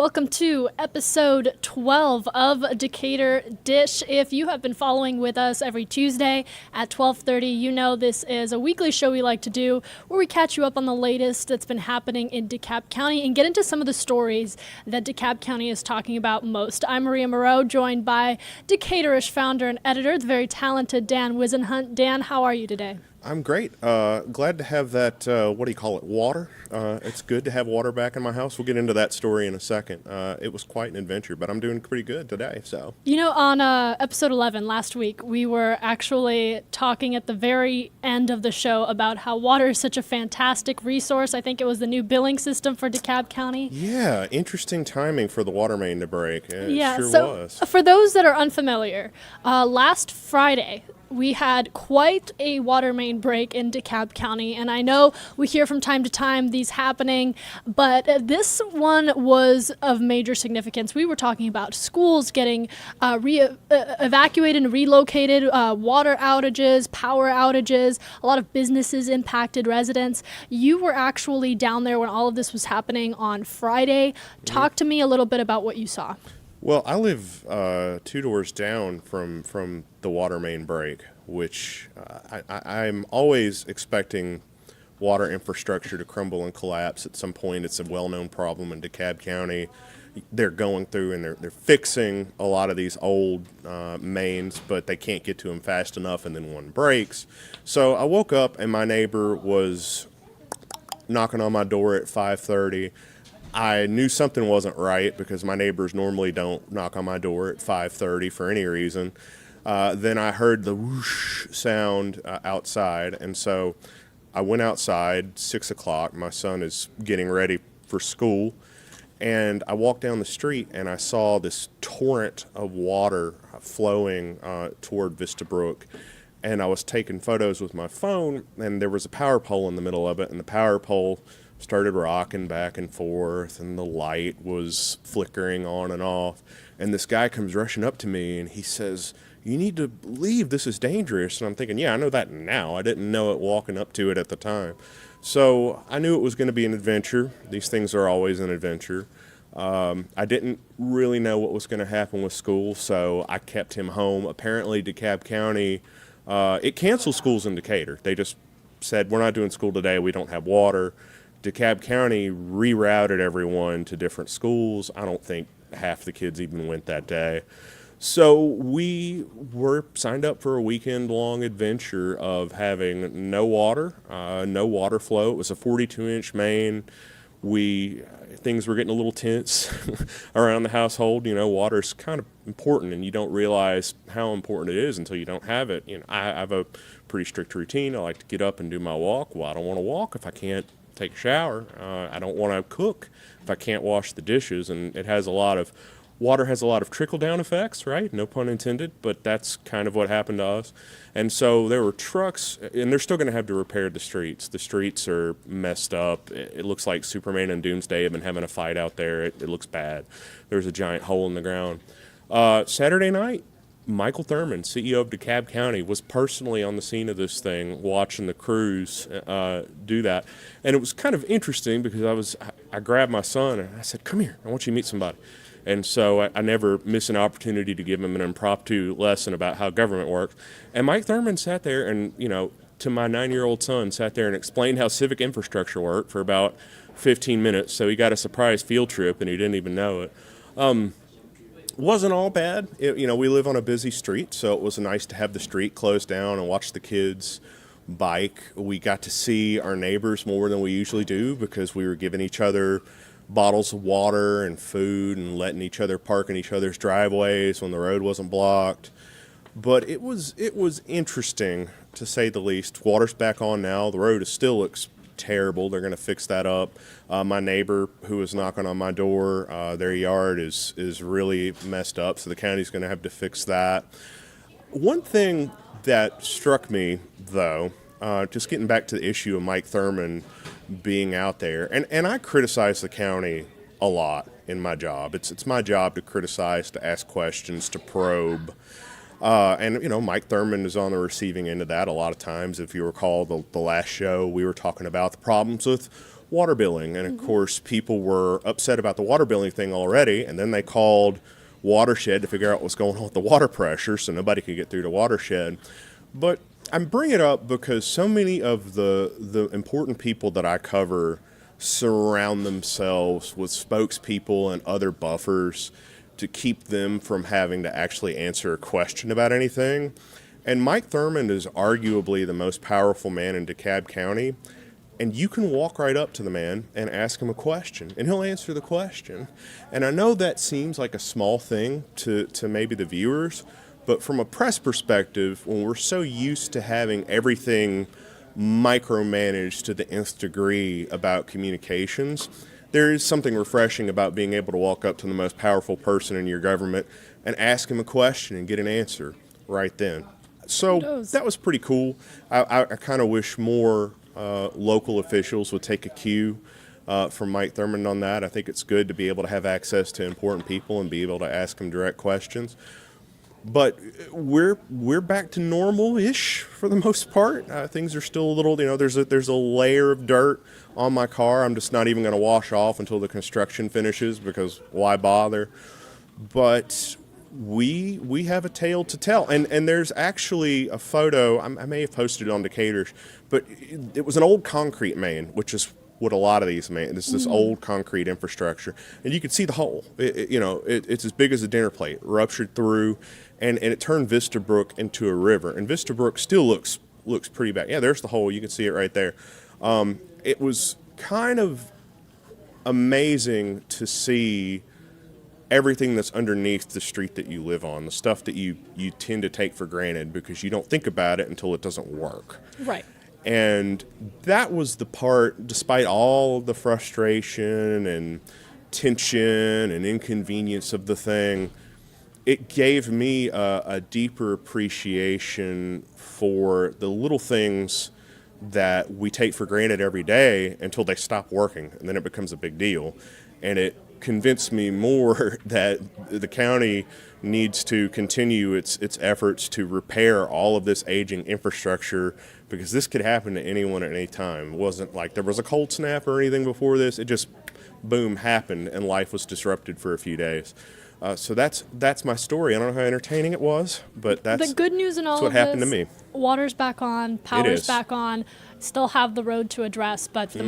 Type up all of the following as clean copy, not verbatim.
Welcome to episode 12 of Decatur Dish. If you have been following with us every Tuesday at 12:30, you know this is a weekly show we like to do where we catch you up on the latest that's been happening in DeKalb County and get into some of the stories that DeKalb County is talking about most. I'm Maria Moreau, joined by Decaturish founder and editor, the very talented Dan Wisenhunt. Dan, how are you today? I'm great. Glad to have that, water. It's good to have water back in my house. We'll get into that story in a second. It was quite an adventure, but I'm doing pretty good today. So, you know, on episode 11 last week, we were actually talking at the very end of the show about how water is such a fantastic resource. I think it was the new billing system for DeKalb County. Yeah, interesting timing for the water main to break. It sure was. For those that are unfamiliar, last Friday, we had quite a water main break in DeKalb County, and I know we hear from time to time these happening, but this one was of major significance. We were talking about schools getting evacuated and relocated, water outages, power outages, a lot of businesses impacted, residents. You were actually down there when all of this was happening on Friday. Talk to me a little bit about what you saw. Well, I live 2 doors down from the water main break, which I'm always expecting water infrastructure to crumble and collapse at some point. It's a well-known problem in DeKalb County. They're going through and they're fixing a lot of these old mains, but they can't get to them fast enough, and then one breaks. So I woke up and my neighbor was knocking on my door at 5:30. I knew something wasn't right because my neighbors normally don't knock on my door at 5:30 for any reason. Then I heard the whoosh sound outside, and so I went outside, 6 o'clock. My son is getting ready for school, and I walked down the street, and I saw this torrent of water flowing toward Vista Brook. And I was taking photos with my phone, and there was a power pole in the middle of it, and the power pole started rocking back and forth, and the light was flickering on and off. And this guy comes rushing up to me, and he says, "You need to leave, this is dangerous." And I'm thinking, yeah, I know that now. I didn't know it walking up to it at the time. So I knew it was going to be an adventure. These things are always an adventure. I didn't really know what was going to happen with school, so I kept him home. Apparently, DeKalb County, it canceled schools in Decatur. They just said, we're not doing school today, we don't have water. DeKalb County rerouted everyone to different schools. I don't think half the kids even went that day. So we were signed up for a weekend-long adventure of having no water, no water flow. It was a 42-inch main. Things were getting a little tense around the household. You know, water's kind of important, and you don't realize how important it is until you don't have it. You know, I have a pretty strict routine. I like to get up and do my walk. Well, I don't want to walk if I can't take a shower. I don't want to cook if I can't wash the dishes, and water has a lot of trickle-down effects, right? No pun intended, but that's kind of what happened to us. And so there were trucks, and they're still going to have to repair the streets. The streets are messed up. It looks like Superman and Doomsday have been having a fight out there. It looks bad. There's a giant hole in the ground. Saturday night, Michael Thurman, CEO of DeKalb County, was personally on the scene of this thing, watching the crews do that. And it was kind of interesting because I grabbed my son and I said, "Come here, I want you to meet somebody." And so I never miss an opportunity to give him an impromptu lesson about how government works. And Mike Thurman sat there and, to my 9-year-old son, sat there and explained how civic infrastructure worked for about 15 minutes. So he got a surprise field trip and he didn't even know it. Wasn't all bad. We live on a busy street, so it was nice to have the street closed down and watch the kids bike. We got to see our neighbors more than we usually do because we were giving each other bottles of water and food and letting each other park in each other's driveways when the road wasn't blocked. But it was interesting, to say the least. Water's back on now. The road still looks terrible. They're going to fix that up. My neighbor who was knocking on my door, their yard is really messed up, so the county's going to have to fix that. One thing that struck me, though, just getting back to the issue of Mike Thurman being out there, and I criticize the county a lot in my job. It's my job to criticize, to ask questions, to probe. And, Mike Thurmond is on the receiving end of that a lot of times. If you recall the last show, we were talking about the problems with water billing. And, of course, people were upset about the water billing thing already, and then they called Watershed to figure out what's going on with the water pressure so nobody could get through to Watershed. But I'm bringing it up because so many of the important people that I cover surround themselves with spokespeople and other buffers to keep them from having to actually answer a question about anything. And Mike Thurmond is arguably the most powerful man in DeKalb County. And you can walk right up to the man and ask him a question, and he'll answer the question. And I know that seems like a small thing to maybe the viewers, but from a press perspective, when we're so used to having everything micromanaged to the nth degree about communications, there is something refreshing about being able to walk up to the most powerful person in your government and ask him a question and get an answer right then. So that was pretty cool. I kind of wish more local officials would take a cue from Mike Thurmond on that. I think it's good to be able to have access to important people and be able to ask them direct questions. But we're back to normal-ish for the most part. Things are still a little, there's a layer of dirt on my car. I'm just not even going to wash off until the construction finishes because why bother? But we have a tale to tell. And there's actually a photo, I may have posted it on Decaturish, but it was an old concrete main, which is what a lot of these main, this old concrete infrastructure. And you can see the hole. It's as big as a dinner plate, ruptured through, and it turned Vista Brook into a river. And Vista Brook still looks pretty bad. Yeah, there's the hole. You can see it right there. It was kind of amazing to see everything that's underneath the street that you live on, the stuff that you tend to take for granted because you don't think about it until it doesn't work. Right. And that was the part, despite all of the frustration and tension and inconvenience of the thing, it gave me a deeper appreciation for the little things that we take for granted every day until they stop working, and then it becomes a big deal. And it convinced me more that the county needs to continue its efforts to repair all of this aging infrastructure, because this could happen to anyone at any time. It wasn't like there was a cold snap or anything before this. It just, boom, happened, and life was disrupted for a few days. So that's my story. I don't know how entertaining it was, but that's the good news in all what of happened this. to me. Water's back on, power's back on. Still have the road to address, but for the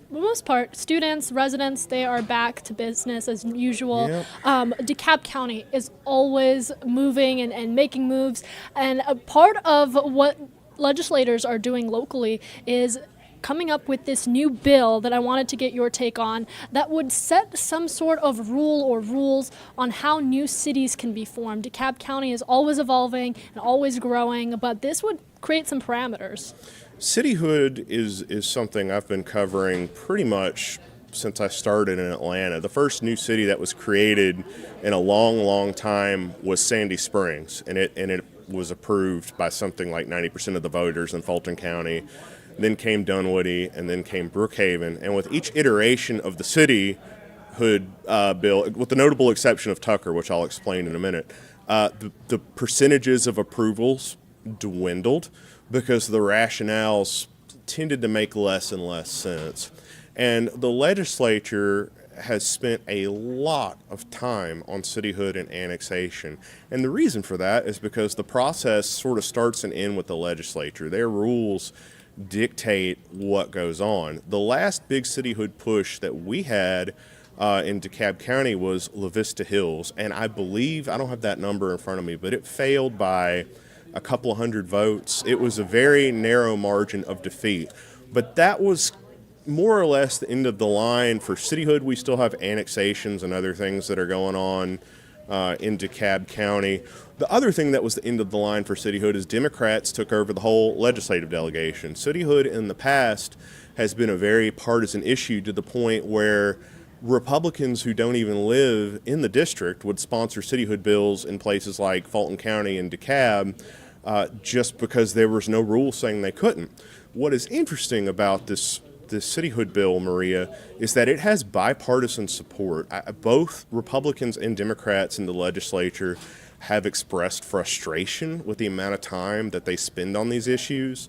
most part, students, residents, they are back to business as usual. Yep. DeKalb County is always moving and making moves, and a part of what legislators are doing locally is coming up with this new bill that I wanted to get your take on that would set some sort of rule or rules on how new cities can be formed. DeKalb County is always evolving and always growing, but this would create some parameters. Cityhood is something I've been covering pretty much since I started in Atlanta. The first new city that was created in a long, long time was Sandy Springs, and it was approved by something like 90% of the voters in Fulton County. Then came Dunwoody, and then came Brookhaven. And with each iteration of the cityhood bill, with the notable exception of Tucker, which I'll explain in a minute, the percentages of approvals dwindled because the rationales tended to make less and less sense. And the legislature has spent a lot of time on cityhood and annexation. And the reason for that is because the process sort of starts and ends with the legislature. Their rules dictate what goes on. The last big cityhood push that we had in DeKalb County was La Vista Hills, and I believe, I don't have that number in front of me, but it failed by a couple of hundred votes. It was a very narrow margin of defeat, but that was more or less the end of the line for cityhood. We still have annexations and other things that are going on in DeKalb County. The other thing that was the end of the line for cityhood is Democrats took over the whole legislative delegation. Cityhood in the past has been a very partisan issue to the point where Republicans who don't even live in the district would sponsor cityhood bills in places like Fulton County and DeKalb just because there was no rule saying they couldn't. What is interesting about this cityhood bill, Maria, is that it has bipartisan support. Both Republicans and Democrats in the legislature have expressed frustration with the amount of time that they spend on these issues,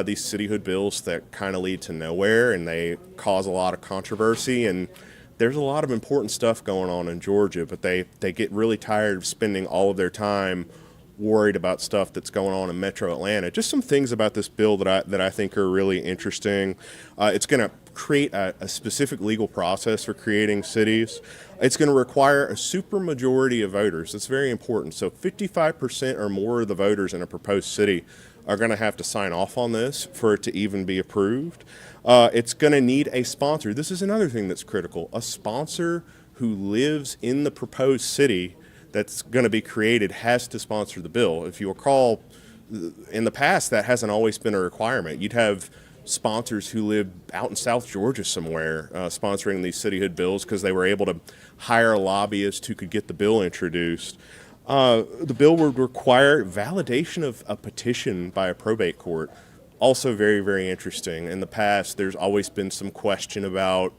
these cityhood bills that kind of lead to nowhere, and they cause a lot of controversy. And there's a lot of important stuff going on in Georgia, but they get really tired of spending all of their time worried about stuff that's going on in Metro Atlanta. Just some things about this bill that I think are really interesting. It's going to create a specific legal process for creating cities. It's going to require a supermajority of voters. That's very important. So 55% or more of the voters in a proposed city are going to have to sign off on this for it to even be approved. It's going to need a sponsor. This is another thing that's critical. A sponsor who lives in the proposed city that's going to be created has to sponsor the bill. If you recall, in the past, that hasn't always been a requirement. You'd have sponsors who live out in South Georgia somewhere sponsoring these cityhood bills because they were able to hire a lobbyist who could get the bill introduced. The bill would require validation of a petition by a probate court. Also very, very interesting. In the past, there's always been some question about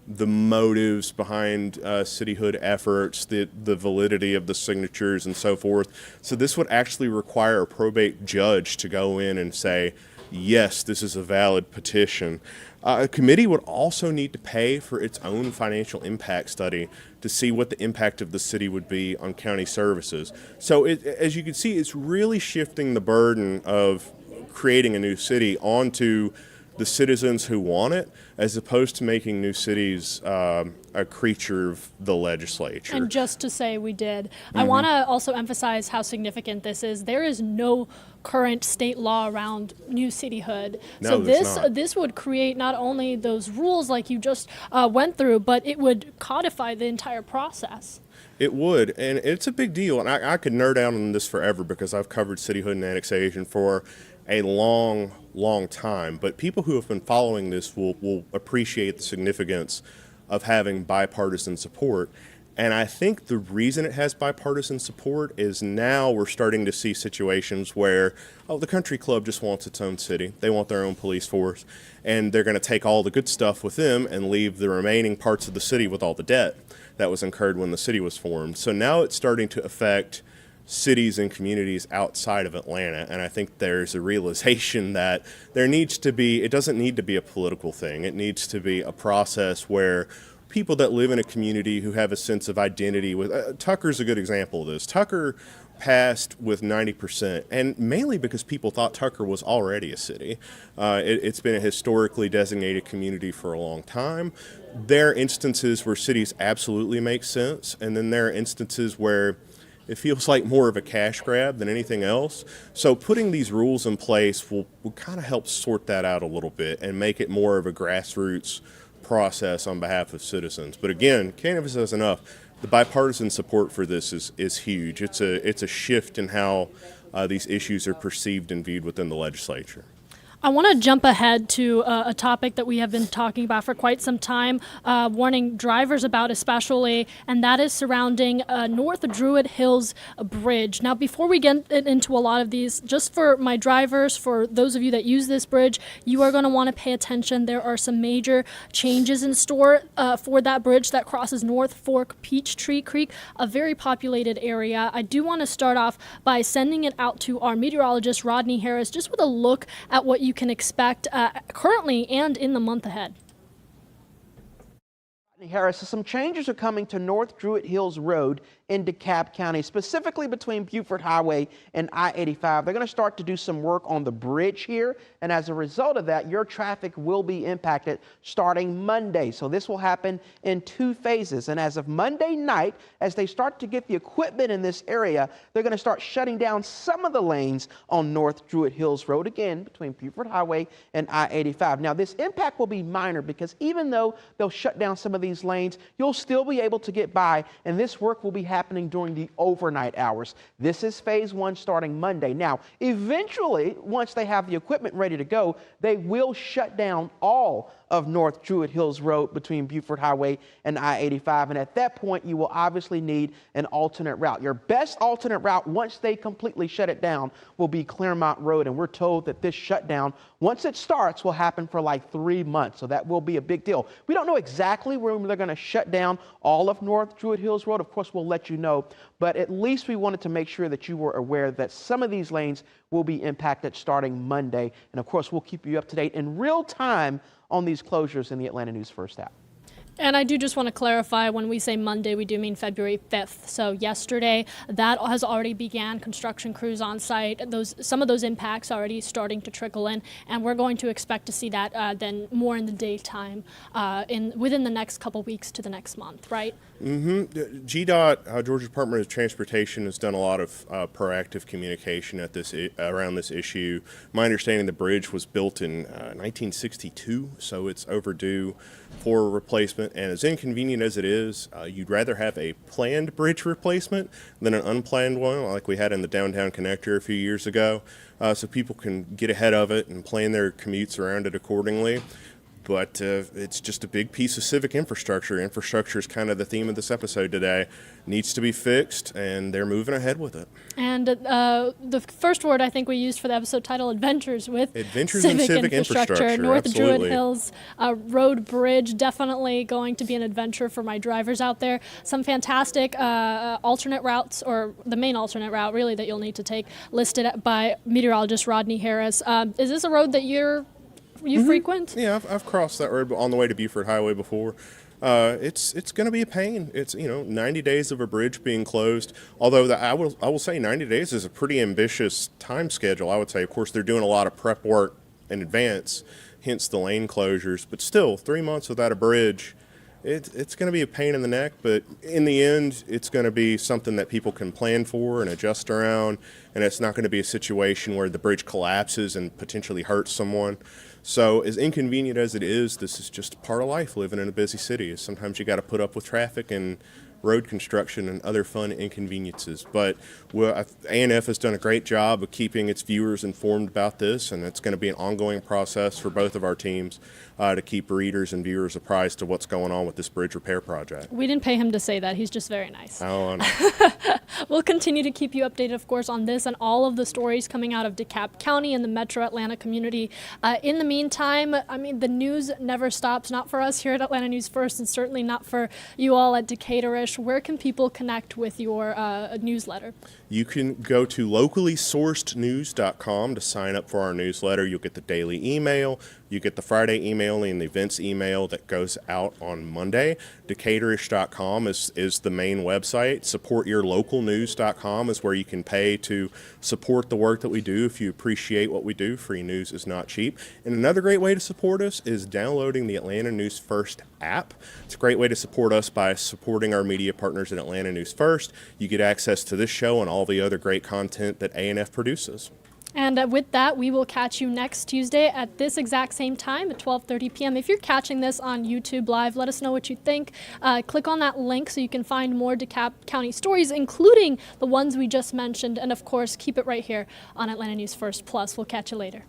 the motives behind cityhood efforts, the validity of the signatures and so forth. So this would actually require a probate judge to go in and say, yes, this is a valid petition. A committee would also need to pay for its own financial impact study to see what the impact of the city would be on county services. So as you can see, it's really shifting the burden of creating a new city onto the citizens who want it, as opposed to making new cities a creature of the legislature. And just to say we did, I want to also emphasize how significant this is. There is no current state law around new cityhood. No, so this would create not only those rules like you just went through, but it would codify the entire process. It would, and it's a big deal. And I could nerd out on this forever because I've covered cityhood and annexation for a long, long time. But people who have been following this will appreciate the significance of having bipartisan support. And I think the reason it has bipartisan support is now we're starting to see situations where, the country club just wants its own city. They want their own police force. And they're going to take all the good stuff with them and leave the remaining parts of the city with all the debt that was incurred when the city was formed. So now it's starting to affect cities and communities outside of Atlanta, and I think there's a realization that it doesn't need to be a political thing. It needs to be a process where people that live in a community who have a sense of identity with, Tucker's a good example of this. Tucker passed with 90%, and mainly because people thought Tucker was already a city. It's been a historically designated community for a long time. There are instances where cities absolutely make sense, and then there are instances where it feels like more of a cash grab than anything else. So putting these rules in place will kind of help sort that out a little bit and make it more of a grassroots process on behalf of citizens. But again, can't emphasize enough, the bipartisan support for this is huge. It's a shift in how these issues are perceived and viewed within the legislature. I want to jump ahead to a topic that we have been talking about for quite some time, warning drivers about especially, and that is surrounding North Druid Hills Bridge. Now, before we get into a lot of these, just for my drivers, for those of you that use this bridge, you are going to want to pay attention. There are some major changes in store for that bridge that crosses North Fork Peachtree Creek, a very populated area. I do want to start off by sending it out to our meteorologist, Rodney Harris, just with a look at what you can expect currently and in the month ahead. Harris, some changes are coming to North Druid Hills Road in DeKalb County, specifically between Buford Highway and I-85. They're going to start to do some work on the bridge here, and as a result of that, your traffic will be impacted starting Monday. So this will happen in 2 phases, and as of Monday night, as they start to get the equipment in this area, they're going to start shutting down some of the lanes on North Druid Hills Road, again, between Buford Highway and I-85. Now, this impact will be minor because even though they'll shut down some of these lanes, you'll still be able to get by, and this work will be happening during the overnight hours. This is phase 1 starting Monday. Now, eventually, once they have the equipment ready to go, they will shut down all of North Druid Hills Road between Buford Highway and I-85. And at that point, you will obviously need an alternate route. Your best alternate route, once they completely shut it down, will be Claremont Road. And we're told that this shutdown, once it starts, will happen for like 3 months. So that will be a big deal. We don't know exactly where they're going to shut down all of North Druid Hills Road. Of course, we'll let you know. But at least we wanted to make sure that you were aware that some of these lanes will be impacted starting Monday. And of course, we'll keep you up to date in real time on these closures in the Atlanta News First app. And I do just want to clarify, when we say Monday, we do mean February 5th. So yesterday, that has already began construction crews on site. Some of those impacts are already starting to trickle in, and we're going to expect to see that then more in the daytime within the next couple weeks to the next month, right? Mm-hmm. GDOT, Georgia Department of Transportation, has done a lot of proactive communication at around this issue. My understanding, the bridge was built in 1962, so it's overdue for replacement. And as inconvenient as it is, you'd rather have a planned bridge replacement than an unplanned one like we had in the downtown connector a few years ago, so people can get ahead of it and plan their commutes around it accordingly. But it's just a big piece of civic infrastructure. Infrastructure is kind of the theme of this episode today. Needs to be fixed, and they're moving ahead with it. And the first word I think we used for the episode title, Adventures with civic infrastructure. North Absolutely. Druid Hills Road Bridge, definitely going to be an adventure for my drivers out there. Some fantastic alternate routes, or the main alternate route really that you'll need to take, listed by meteorologist Rodney Harris. Is this a road that you frequent? Yeah, I've crossed that road on the way to Buford Highway before. It's going to be a pain. It's 90 days of a bridge being closed. Although I will say 90 days is a pretty ambitious time schedule. I would say, of course, they're doing a lot of prep work in advance, hence the lane closures. But still, 3 months without a bridge, it's going to be a pain in the neck. But in the end, it's going to be something that people can plan for and adjust around. And it's not going to be a situation where the bridge collapses and potentially hurts someone. So as inconvenient as it is, this is just part of life living in a busy city. Sometimes you got to put up with traffic and road construction and other fun inconveniences. But A&F has done a great job of keeping its viewers informed about this, and it's going to be an ongoing process for both of our teams to keep readers and viewers apprised of what's going on with this bridge repair project. We didn't pay him to say that. He's just very nice. Oh, I know. We'll continue to keep you updated, of course, on this and all of the stories coming out of DeKalb County and the metro Atlanta community. In the meantime, I mean, the news never stops, not for us here at Atlanta News First, and certainly not for you all at Decaturish. Where can people connect with your newsletter? You can go to locallysourcednews.com to sign up for our newsletter. You'll get the daily email. You get the Friday email and the events email that goes out on Monday. Decaturish.com is the main website. Supportyourlocalnews.com is where you can pay to support the work that we do if you appreciate what we do. Free news is not cheap. And another great way to support us is downloading the Atlanta News First app. It's a great way to support us by supporting our media partners at Atlanta News First. You get access to this show and all the other great content that A&F produces. And with that, we will catch you next Tuesday at this exact same time at 12:30 p.m. If you're catching this on YouTube Live, let us know what you think. Click on that link so you can find more DeKalb County stories, including the ones we just mentioned. And, of course, keep it right here on Atlanta News First Plus. We'll catch you later.